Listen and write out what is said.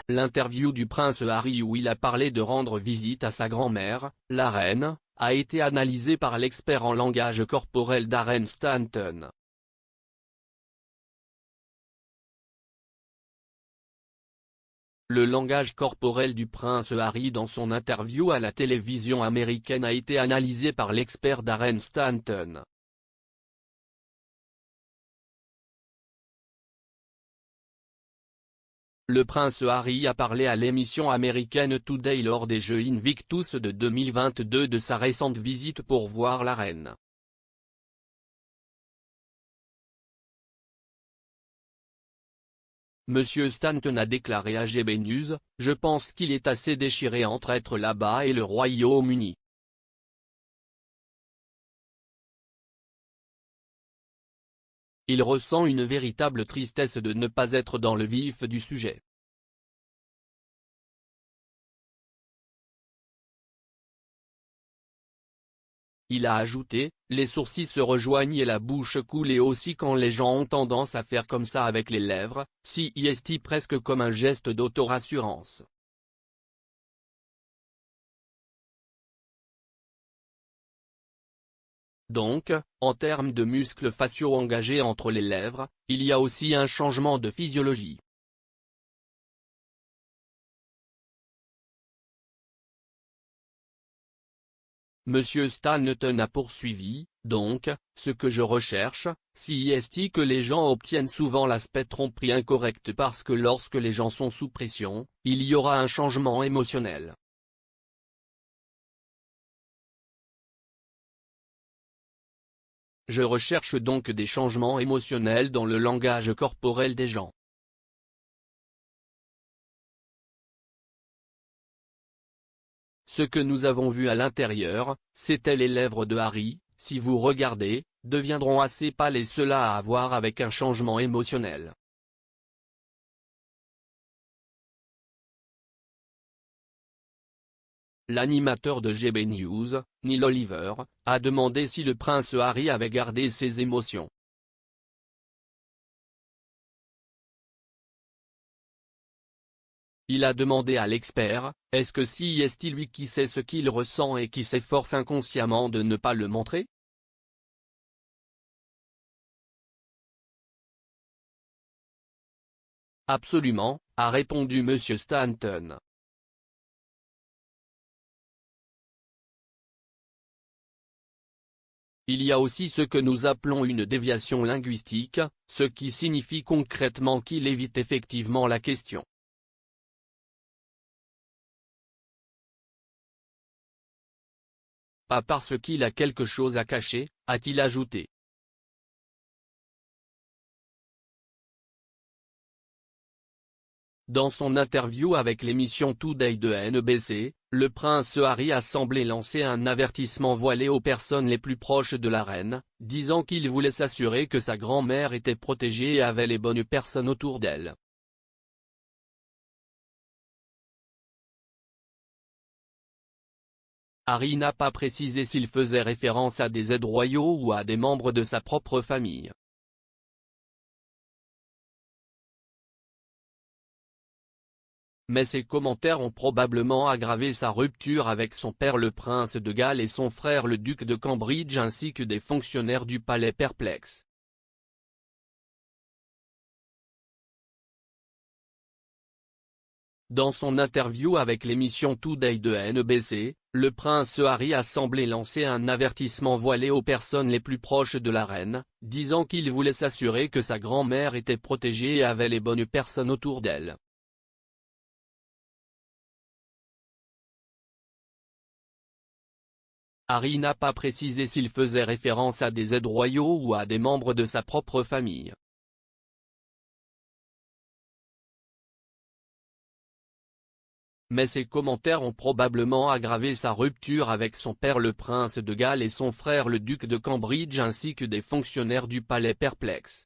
L'interview du prince Harry où il a parlé de rendre visite à sa grand-mère, la reine, a été analysée par l'expert en langage corporel Darren Stanton. Le langage corporel du prince Harry dans son interview à la télévision américaine a été analysé par l'expert Darren Stanton. Le prince Harry a parlé à l'émission américaine Today lors des Jeux Invictus de 2022 de sa récente visite pour voir la reine. Monsieur Stanton a déclaré à GB News, « Je pense qu'il est assez déchiré entre être là-bas et le Royaume-Uni. Il ressent une véritable tristesse de ne pas être dans le vif du sujet. Il a ajouté, les sourcils se rejoignent et la bouche coule et aussi quand les gens ont tendance à faire comme ça avec les lèvres, c'est presque comme un geste d'autorassurance. Donc, en termes de muscles faciaux engagés entre les lèvres, il y a aussi un changement de physiologie. Monsieur Stanton a poursuivi, donc, ce que je recherche, c'est que les gens obtiennent souvent l'aspect tromperie incorrect parce que lorsque les gens sont sous pression, il y aura un changement émotionnel. Je recherche donc des changements émotionnels dans le langage corporel des gens. Ce que nous avons vu à l'intérieur, c'était les lèvres de Harry, si vous regardez, deviendront assez pâles et cela a à voir avec un changement émotionnel. L'animateur de GB News, Neil Oliver, a demandé si le prince Harry avait gardé ses émotions. Il a demandé à l'expert, est-ce que c'est lui qui sait ce qu'il ressent et qui s'efforce inconsciemment de ne pas le montrer? Absolument, a répondu Monsieur Stanton. Il y a aussi ce que nous appelons une déviation linguistique, ce qui signifie concrètement qu'il évite effectivement la question. Pas parce qu'il a quelque chose à cacher, a-t-il ajouté. Dans son interview avec l'émission Today de NBC, le prince Harry a semblé lancer un avertissement voilé aux personnes les plus proches de la reine, disant qu'il voulait s'assurer que sa grand-mère était protégée et avait les bonnes personnes autour d'elle. Harry n'a pas précisé s'il faisait référence à des aides royaux ou à des membres de sa propre famille. Mais ces commentaires ont probablement aggravé sa rupture avec son père le prince de Galles et son frère le duc de Cambridge ainsi que des fonctionnaires du palais perplexes. Dans son interview avec l'émission Today de NBC, le prince Harry a semblé lancer un avertissement voilé aux personnes les plus proches de la reine, disant qu'il voulait s'assurer que sa grand-mère était protégée et avait les bonnes personnes autour d'elle. Harry n'a pas précisé s'il faisait référence à des aides royaux ou à des membres de sa propre famille. Mais ces commentaires ont probablement aggravé sa rupture avec son père le prince de Galles et son frère le duc de Cambridge ainsi que des fonctionnaires du palais perplexes.